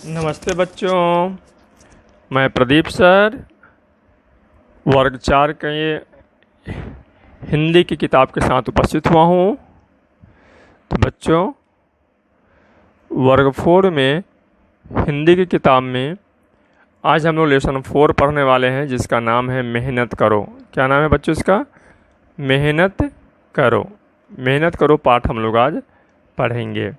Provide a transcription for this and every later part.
नमस्ते बच्चों, मैं प्रदीप सर वर्ग 4 के हिंदी की किताब के साथ उपस्थित हुआ हूँ। तो बच्चों, वर्ग 4 में हिंदी की किताब में आज हम लोग लेसन 4 पढ़ने वाले हैं, जिसका नाम है मेहनत करो। क्या नाम है बच्चों इसका? मेहनत करो। मेहनत करो पाठ हम लोग आज पढ़ेंगे।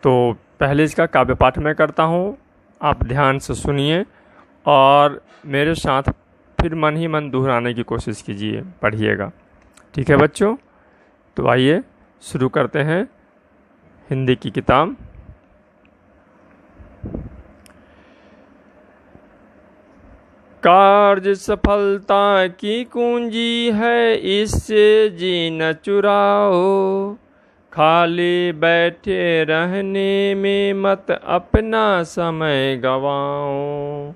तो पहले इसका काव्य पाठ मैं करता हूँ, आप ध्यान से सुनिए और मेरे साथ फिर मन ही मन दोहराने की कोशिश कीजिए, पढ़िएगा। ठीक है बच्चों? तो आइए शुरू करते हैं हिंदी की किताब। कार्य सफलता की कुंजी है, इससे जी न चुराओ। खाली बैठे रहने में मत अपना समय गवाओ।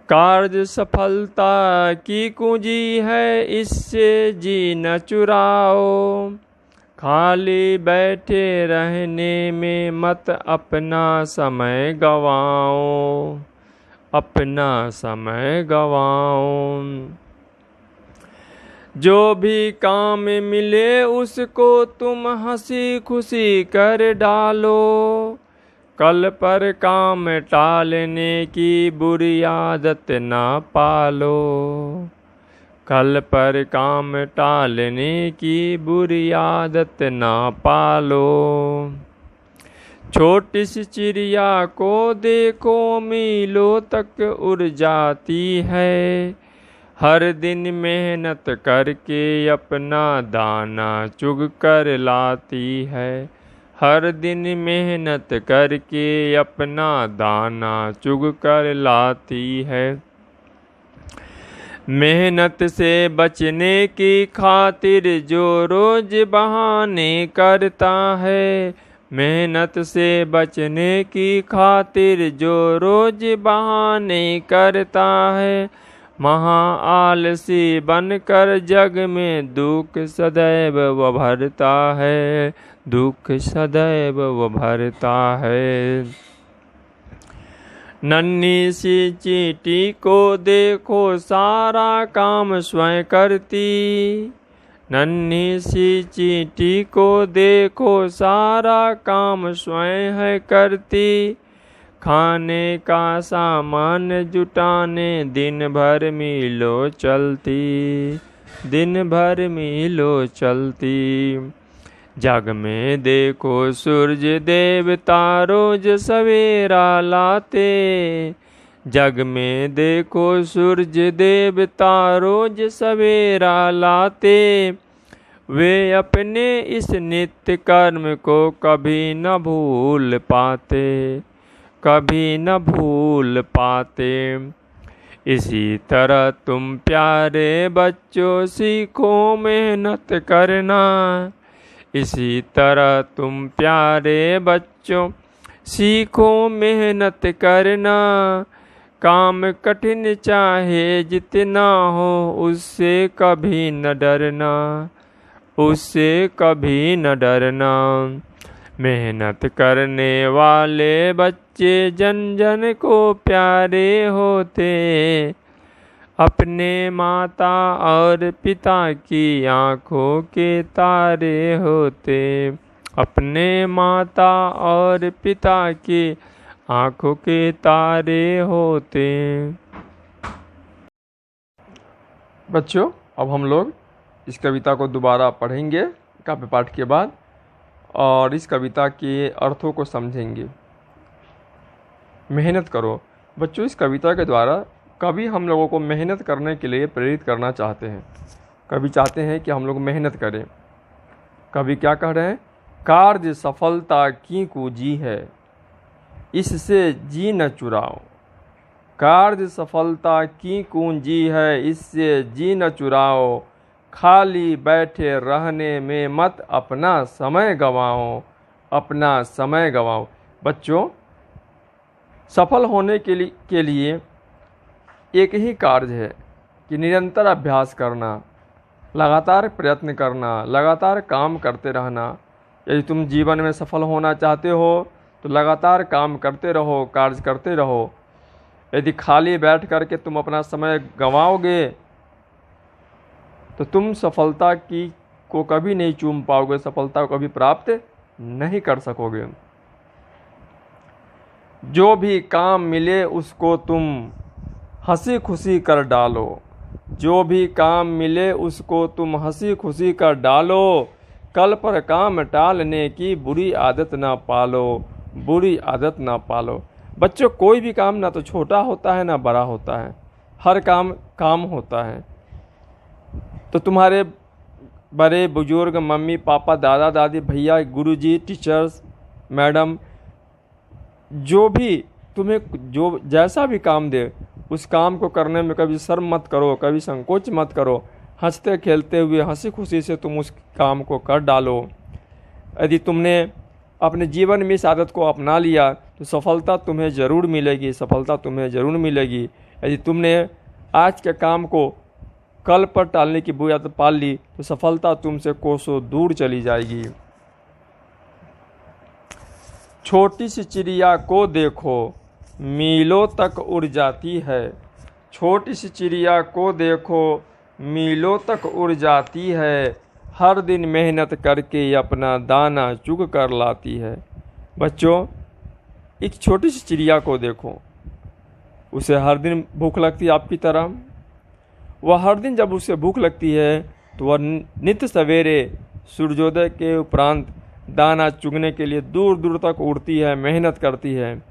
कार्य सफलता की कुंजी है, इससे जी न चुराओ। खाली बैठे रहने में मत अपना समय गवाओ। अपना समय गवाओ। जो भी काम मिले उसको तुम हंसी खुशी कर डालो। कल पर काम टालने की बुरी आदत ना पालो। कल पर काम टालने की बुरी आदत ना पालो। छोटी सी चिड़िया को देखो, मीलों तक उड़ जाती है। हर दिन मेहनत करके अपना दाना चुग कर लाती है। हर दिन मेहनत करके अपना दाना चुग कर लाती है। मेहनत से बचने की खातिर जो रोज बहाने करता है। मेहनत से बचने की खातिर जो रोज बहाने करता है। महा आलसी बनकर जग में दुख सदैव वो भरता है। दुख सदैव वो भरता है। नन्ही सी चींटी को देखो, सारा काम स्वयं करती। नन्ही सी चींटी को देखो, सारा काम स्वयं है करती। खाने का सामान जुटाने दिन भर मीलों चलती। दिन भर मीलों चलती। जग में देखो सूर्य देवता रोज सवेरा लाते। जग में देखो सूर्य देवता रोज सवेरा लाते। वे अपने इस नित्य कर्म को कभी न भूल पाते। कभी न भूल पाते। इसी तरह तुम प्यारे बच्चों सीखो मेहनत करना। इसी तरह तुम प्यारे बच्चों सीखो मेहनत करना। काम कठिन चाहे जितना हो, उससे कभी न डरना। उससे कभी न डरना। मेहनत करने वाले बच्चे जन जन को प्यारे होते। अपने माता और पिता की आंखों के तारे होते। अपने माता और पिता की आंखों के तारे होते। बच्चों, अब हम लोग इस कविता को दोबारा पढ़ेंगे काव्य पाठ के बाद और इस कविता के अर्थों को समझेंगे। मेहनत करो। बच्चों, इस कविता के द्वारा कवि हम लोगों को मेहनत करने के लिए प्रेरित करना चाहते हैं। कवि चाहते हैं कि हम लोग मेहनत करें। कवि क्या कह रहे हैं? कार्य सफलता की कुंजी है, इससे जी न चुराओ। कार्य सफलता की कुंजी है, इससे जी न चुराओ। खाली बैठे रहने में मत अपना समय गंवाओ। अपना समय गंवाओ। बच्चों, सफल होने के लिए एक ही कार्य है कि निरंतर अभ्यास करना, लगातार प्रयत्न करना, लगातार काम करते रहना। यदि तुम जीवन में सफल होना चाहते हो तो लगातार काम करते रहो, कार्य करते रहो। यदि खाली बैठ करके तुम अपना समय गंवाओगे तो तुम सफलता को कभी नहीं चूम पाओगे, सफलता को कभी प्राप्त नहीं कर सकोगे। जो भी काम मिले उसको तुम हंसी खुशी कर डालो, जो भी काम मिले उसको तुम हंसी खुशी कर डालो। कल पर काम टालने की बुरी आदत ना पालो, बुरी आदत ना पालो। बच्चों, कोई भी काम ना तो छोटा होता है ना बड़ा होता है, हर काम काम होता है। तो तुम्हारे बड़े बुजुर्ग, मम्मी पापा, दादा दादी, भैया, गुरुजी, टीचर्स, मैडम, जो भी तुम्हें जो जैसा भी काम दे उस काम को करने में कभी शर्म मत करो, कभी संकोच मत करो। हंसते खेलते हुए हंसी खुशी से तुम उस काम को कर डालो। यदि तुमने अपने जीवन में इस आदत को अपना लिया तो सफलता तुम्हें ज़रूर मिलेगी, सफलता तुम्हें ज़रूर मिलेगी। यदि तुमने आज के काम को कल पर टालने की बुरी आदत पाल ली तो सफलता तुमसे कोसों दूर चली जाएगी। छोटी सी चिड़िया को देखो मीलों तक उड़ जाती है, छोटी सी चिड़िया को देखो मीलों तक उड़ जाती है। हर दिन मेहनत करके अपना दाना चुग कर लाती है। बच्चों, एक छोटी सी चिड़िया को देखो, उसे हर दिन भूख लगती है आपकी तरह। वह हर दिन जब उसे भूख लगती है तो वह नित्य सवेरे सूर्योदय के उपरांत दाना चुगने के लिए दूर दूर तक उड़ती है, मेहनत करती है,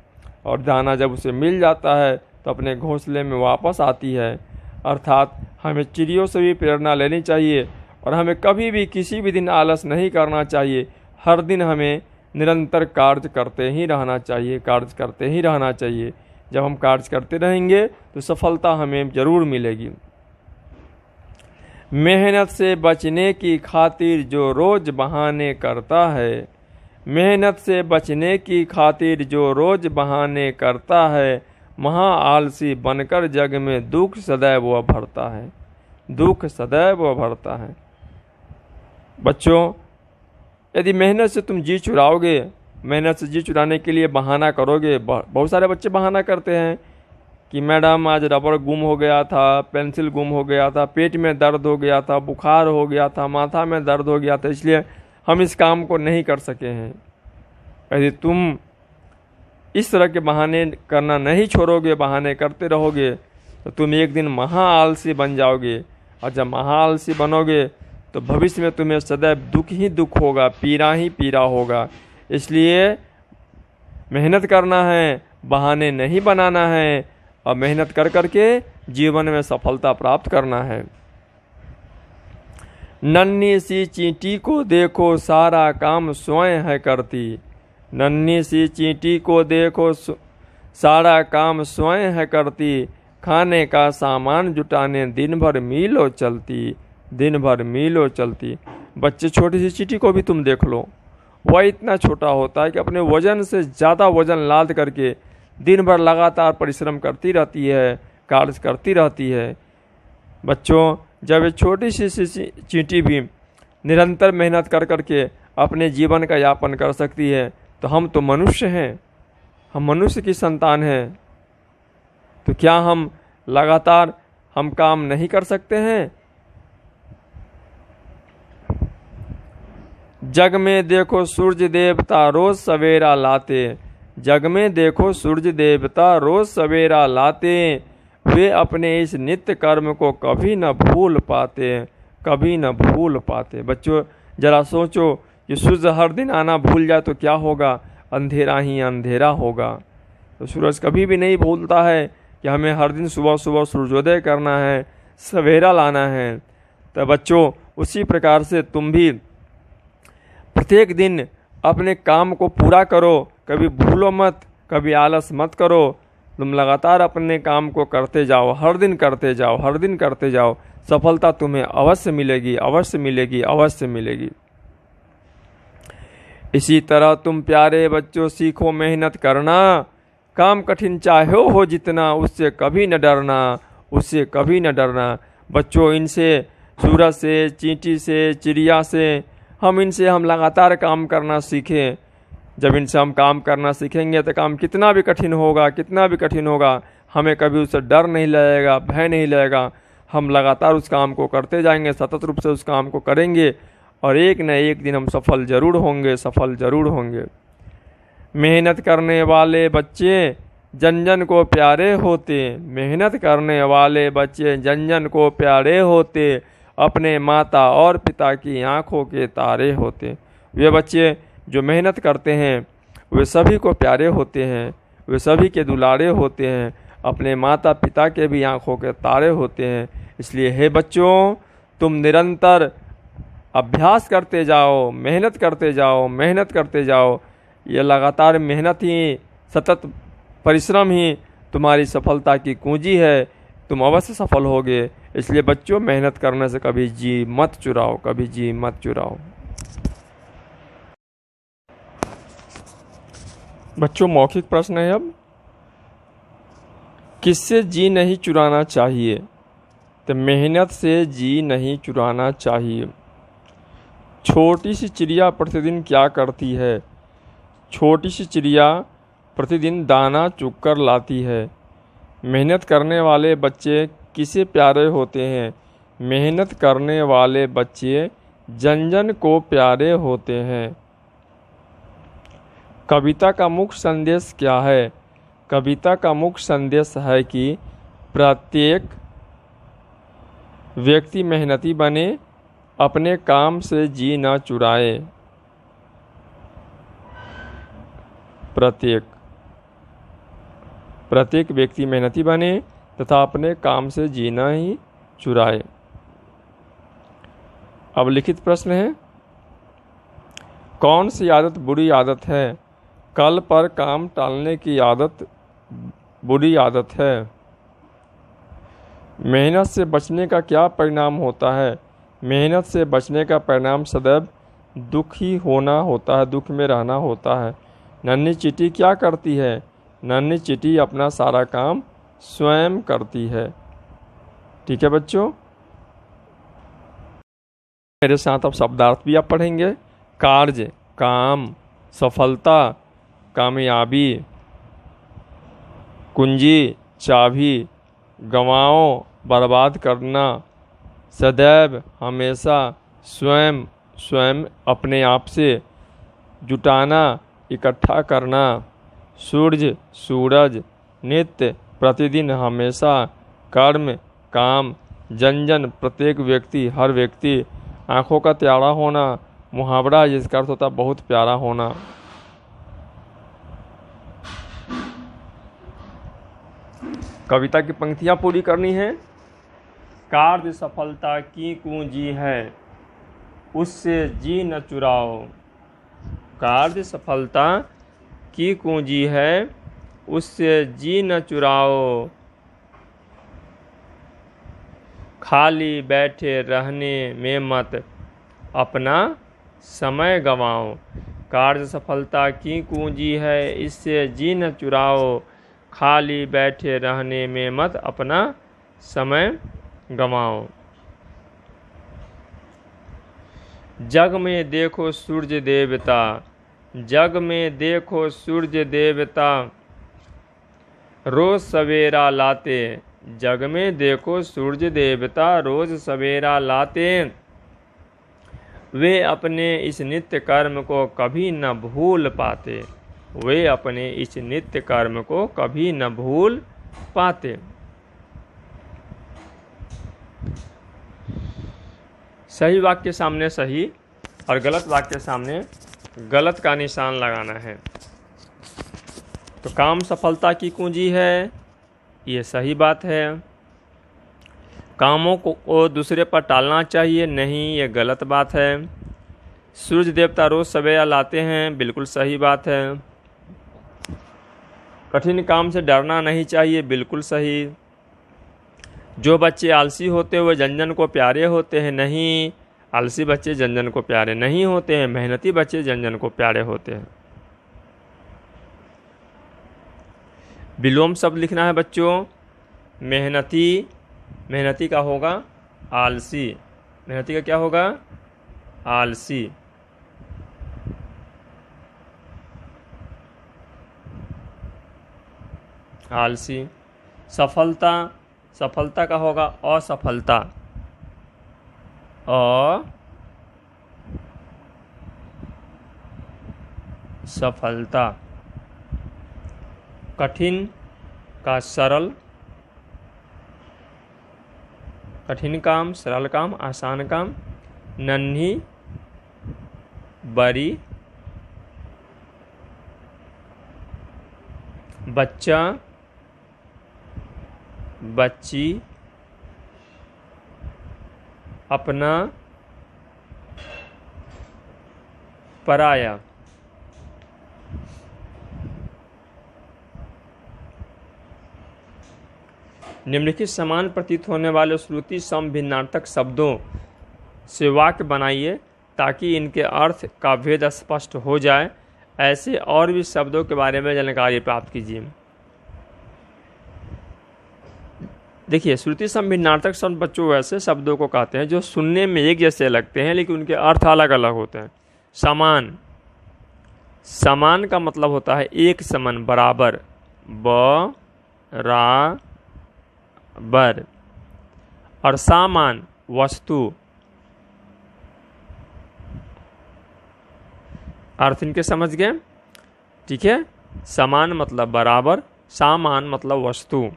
और दाना जब उसे मिल जाता है तो अपने घोंसले में वापस आती है। अर्थात हमें चिड़ियों से भी प्रेरणा लेनी चाहिए और हमें कभी भी किसी भी दिन आलस नहीं करना चाहिए। हर दिन हमें निरंतर कार्य करते ही रहना चाहिए, कार्य करते ही रहना चाहिए। जब हम कार्य करते रहेंगे तो सफलता हमें ज़रूर मिलेगी। मेहनत से बचने की खातिर जो रोज़ बहाने करता है, मेहनत से बचने की खातिर जो रोज़ बहाने करता है, महा आलसी बनकर जग में दुख सदैव वह भरता है, दुख सदैव वह भरता है। बच्चों, यदि मेहनत से तुम जी चुराओगे, मेहनत से जी चुराने के लिए बहाना करोगे, बहुत सारे बच्चे बहाना करते हैं कि मैडम आज रबड़ गुम हो गया था, पेंसिल गुम हो गया था, पेट में दर्द हो गया था, बुखार हो गया था, माथा में दर्द हो गया था, इसलिए हम इस काम को नहीं कर सके हैं। यदि तुम इस तरह के बहाने करना नहीं छोड़ोगे, बहाने करते रहोगे, तो तुम एक दिन महा आलसी बन जाओगे। और जब महा आलसी बनोगे तो भविष्य में तुम्हें सदैव दुख ही दुख होगा, पीड़ा ही पीड़ा होगा। इसलिए मेहनत करना है, बहाने नहीं बनाना है, और मेहनत कर करके जीवन में सफलता प्राप्त करना है। नन्ही सी चींटी को देखो सारा काम स्वयं है करती, नन्ही सी चींटी को देखो सारा काम स्वयं है करती। खाने का सामान जुटाने दिन भर मीलों चलती, दिन भर मीलों चलती। बच्चे, छोटी सी चींटी को भी तुम देख लो, वह इतना छोटा होता है कि अपने वजन से ज़्यादा वजन लाद करके दिन भर लगातार परिश्रम करती रहती है, कार्य करती रहती है। बच्चों, जब ये छोटी सी चींटी भी निरंतर मेहनत कर करके अपने जीवन का यापन कर सकती है, तो हम तो मनुष्य हैं, हम मनुष्य की संतान हैं, तो क्या हम लगातार हम काम नहीं कर सकते हैं? जग में देखो सूर्य देवता रोज सवेरा लाते, जग में देखो सूर्य देवता रोज सवेरा लाते। वे अपने इस नित्य कर्म को कभी न भूल पाते, कभी न भूल पाते। बच्चों, जरा सोचो, कि सूर्य हर दिन आना भूल जाए तो क्या होगा? अंधेरा ही अंधेरा होगा। तो सूरज कभी भी नहीं भूलता है कि हमें हर दिन सुबह सुबह सूर्योदय करना है, सवेरा लाना है। तो बच्चों, उसी प्रकार से तुम भी प्रत्येक दिन अपने काम को पूरा करो, कभी भूलो मत, कभी आलस मत करो। तुम लगातार अपने काम को करते जाओ, हर दिन करते जाओ, हर दिन करते जाओ। सफलता तुम्हें अवश्य मिलेगी, अवश्य मिलेगी, अवश्य मिलेगी। इसी तरह तुम प्यारे बच्चों सीखो मेहनत करना। काम कठिन चाहे हो जितना, उससे कभी न डरना, उससे कभी न डरना। बच्चों, इनसे, सूरज से, चींटी से, चिड़िया से, हम लगातार काम करना सीखें। जब इनसे हम काम करना सीखेंगे तो काम कितना भी कठिन होगा, हमें कभी उससे डर नहीं लगेगा, भय नहीं लगेगा। हम लगातार उस काम को करते जाएंगे, सतत रूप से उस काम को करेंगे और एक न एक दिन हम सफल जरूर होंगे। मेहनत करने वाले बच्चे जन जन को प्यारे होते, मेहनत करने वाले बच्चे जन जन को प्यारे होते, अपने माता और पिता की आंखों के तारे होते। वे बच्चे जो मेहनत करते हैं वे सभी को प्यारे होते हैं, वे सभी के दुलारे होते हैं, अपने माता पिता के भी आंखों के तारे होते हैं। इसलिए हे बच्चों, तुम निरंतर अभ्यास करते जाओ, मेहनत करते जाओ। ये लगातार मेहनत ही, सतत परिश्रम ही तुम्हारी सफलता की कुंजी है। तुम अवश्य सफल होगे। इसलिए बच्चों, मेहनत करने से कभी जी मत चुराओ। बच्चों, मौखिक प्रश्न है अब। किससे जी नहीं चुराना चाहिए? तो मेहनत से जी नहीं चुराना चाहिए। छोटी सी चिड़िया प्रतिदिन क्या करती है? छोटी सी चिड़िया प्रतिदिन दाना चुग कर लाती है। मेहनत करने वाले बच्चे किसे प्यारे होते हैं? मेहनत करने वाले बच्चे जन जन को प्यारे होते हैं। कविता का मुख्य संदेश क्या है? कविता का मुख्य संदेश है कि प्रत्येक व्यक्ति मेहनती बने, अपने काम से जी न चुराए। प्रत्येक व्यक्ति मेहनती बने तथा अपने काम से जीना ही चुराए। अब लिखित प्रश्न है, कौन सी आदत बुरी आदत है? कल पर काम टालने की आदत बुरी आदत है। मेहनत से बचने का क्या परिणाम होता है? मेहनत से बचने का परिणाम सदैव दुखी होना होता है, दुख में रहना होता है। नन्ही चींटी क्या करती है? नन्ही चींटी अपना सारा काम स्वयं करती है। ठीक है बच्चों, मेरे साथ अब शब्दार्थ भी आप पढ़ेंगे। कार्य, काम, सफलता, कामयाबी, कुंजी, चाबी, गंवाओ, बर्बाद करना, सदैव, हमेशा, स्वयं, अपने आप से, जुटाना, इकट्ठा करना, सूरज, नित्य, प्रतिदिन, हमेशा, कर्म, काम, जन, प्रत्येक व्यक्ति, हर व्यक्ति, आंखों का त्याड़ा होना, मुहावरा जिसका अर्थ होता है बहुत प्यारा होना। कविता की पंक्तियां पूरी करनी है। कार्य सफलता की कुंजी है, उससे जी न चुराओ। कार्य सफलता की कुंजी है, उससे जी न चुराओ। खाली बैठे रहने में मत अपना समय गंवाओ। कार्य सफलता की कुंजी है, इससे जी न चुराओ। खाली बैठे रहने में मत अपना समय गंवाओ। जग में देखो सूर्य देवता, जग में देखो सूर्य देवता, रोज सवेरा लाते। जग में देखो सूर्य देवता, रोज सवेरा लाते। वे अपने इस नित्य कर्म को कभी न भूल पाते। वे अपने इस नित्य कर्म को कभी न भूल पाते। सही वाक्य सामने सही और गलत वाक्य सामने गलत का निशान लगाना है। तो काम सफलता की कुंजी है, ये सही बात है। कामों को दूसरे पर टालना चाहिए नहीं, ये गलत बात है। सूर्य देवता रोज सवेरा लाते हैं, बिल्कुल सही बात है। कठिन काम से डरना नहीं चाहिए, बिल्कुल सही। जो बच्चे आलसी होते हुए जन जन को प्यारे होते हैं, नहीं, आलसी बच्चे जन जन को प्यारे नहीं होते हैं, मेहनती बच्चे जन जन को प्यारे होते हैं। विलोम शब्द लिखना है बच्चों। मेहनती का होगा आलसी। मेहनती का क्या होगा? आलसी। आलसी। सफलता, सफलता का होगा असफलता, असफलता। कठिन का सरल, कठिन काम, सरल काम, आसान काम। नन्ही बड़ी, बच्चा बच्ची, अपना पराया। निम्नलिखित समान प्रतीत होने वाले श्रुति सम भिन्नार्थक शब्दों से वाक्य बनाइए ताकि इनके अर्थ का भेद स्पष्ट हो जाए। ऐसे और भी शब्दों के बारे में जानकारी प्राप्त कीजिए। देखिए, श्रुति सम भिन्नार्थक शब्द बच्चों वैसे शब्दों को कहते हैं जो सुनने में एक जैसे लगते हैं लेकिन उनके अर्थ अलग अलग होते हैं। समान, समान का मतलब होता है एक समान, बराबर, बराबर। और सामान वस्तु, अर्थ इनके समझ गए? ठीक है। समान मतलब बराबर, सामान मतलब वस्तु।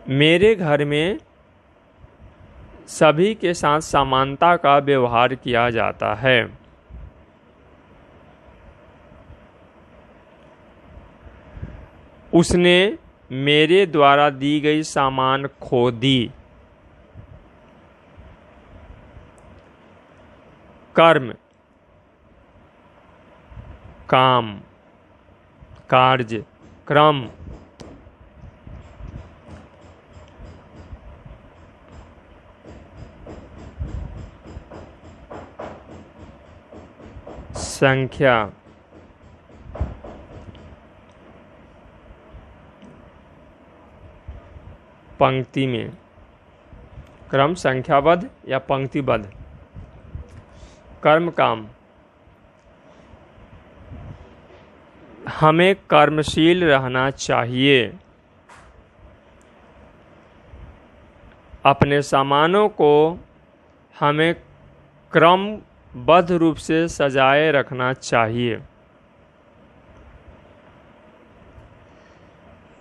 मेरे घर में सभी के साथ समानता का व्यवहार किया जाता है। उसने मेरे द्वारा दी गई सामान खो दी। कर्म, काम, कार्य, क्रम। संख्या, पंक्ति में, क्रम संख्याबद्ध या पंक्तिबद्ध। कर्म, काम। हमें कर्मशील रहना चाहिए। अपने सामानों को हमें क्रमबद्ध रूप से सजाए रखना चाहिए।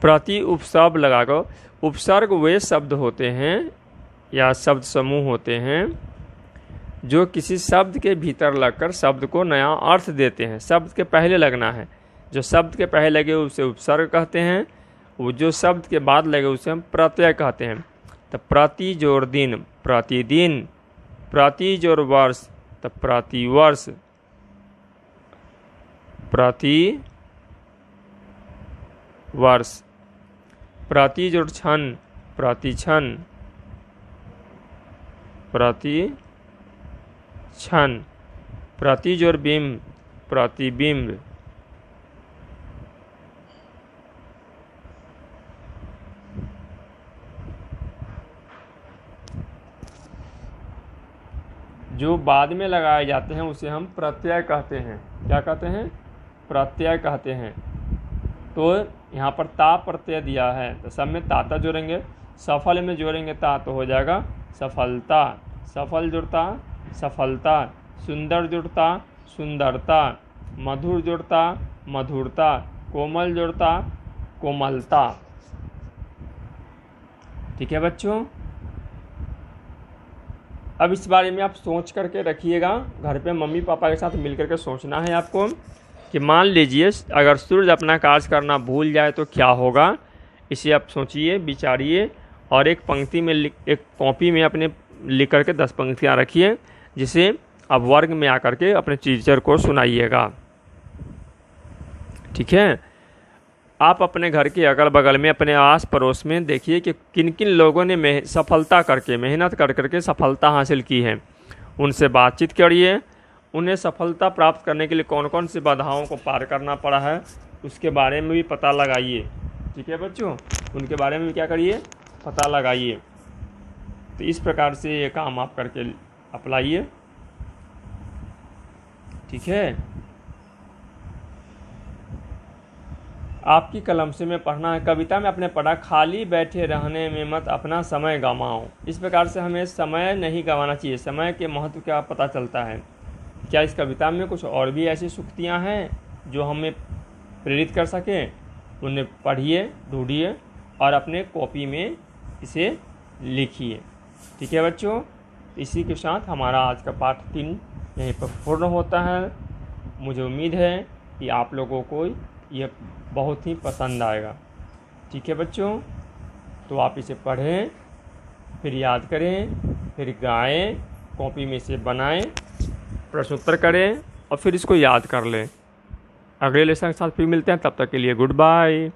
प्रति उपसर्ग लगाकर, उपसर्ग वे शब्द होते हैं या शब्द समूह होते हैं जो किसी शब्द के भीतर लगकर शब्द को नया अर्थ देते हैं। शब्द के पहले लगना है, जो शब्द के पहले लगे उसे उपसर्ग कहते हैं, वो जो शब्द के बाद लगे उसे हम प्रत्यय कहते हैं। तो प्रति जोड़ दिन, प्रतिदिन। प्रति जोड़ वर्ष, तो प्रतिवर्ष। प्रति वर्ष। प्रति जोड़ क्षण, प्रतिक्षण। प्रति क्षण। प्रति जोड़ बिंब, प्रतिबिंब। जो बाद में लगाए जाते हैं उसे हम प्रत्यय कहते हैं। क्या कहते हैं? प्रत्यय कहते हैं। तो यहाँ पर ता प्रत्यय दिया है तो सब में ताता जोड़ेंगे। सफल में जोड़ेंगे ता तो हो जाएगा सफलता। सफल जुड़ता सफलता। सुंदर जुड़ता सुंदरता। मधुर जुड़ता मधुरता। कोमल जुड़ता कोमलता। ठीक है बच्चों, अब इस बारे में आप सोच करके रखिएगा। घर पे मम्मी पापा के साथ मिल करके सोचना है आपको कि मान लीजिए अगर सूर्य अपना कार्य करना भूल जाए तो क्या होगा। इसे आप सोचिए, विचारिए और एक पंक्ति में एक कॉपी में अपने लिख करके 10 पंक्तियाँ रखिए, जिसे आप वर्ग में आकर के अपने टीचर को सुनाइएगा। ठीक है। आप अपने घर के अगल बगल में, अपने आस पड़ोस में देखिए कि किन किन लोगों ने सफलता करके, मेहनत कर करके सफलता हासिल की है। उनसे बातचीत करिए। उन्हें सफलता प्राप्त करने के लिए कौन कौन सी बाधाओं को पार करना पड़ा है उसके बारे में भी पता लगाइए। ठीक है बच्चों, उनके बारे में भी क्या करिए, पता लगाइए। तो इस प्रकार से ये काम आप करके अप्लाइए। ठीक है। आपकी कलम से मैं पढ़ना है। कविता में आपने पढ़ा, खाली बैठे रहने में मत अपना समय गंवाओ। इस प्रकार से हमें समय नहीं गंवाना चाहिए। समय के महत्व का पता चलता है। क्या इस कविता में कुछ और भी ऐसी सूक्तियाँ हैं जो हमें प्रेरित कर सकें? उन्हें पढ़िए, ढूंढिए और अपने कॉपी में इसे लिखिए। ठीक है बच्चों, इसी के साथ हमारा आज का पाठ 3 यहीं पर पूर्ण होता है। मुझे उम्मीद है कि आप लोगों को यह बहुत ही पसंद आएगा। ठीक है बच्चों, तो आप इसे पढ़ें, फिर याद करें, फिर गाएं, कॉपी में इसे बनाएं, प्रश्नोत्तर करें और फिर इसको याद कर लें। अगले लेसन के साथ फिर मिलते हैं, तब तक के लिए गुड बाय।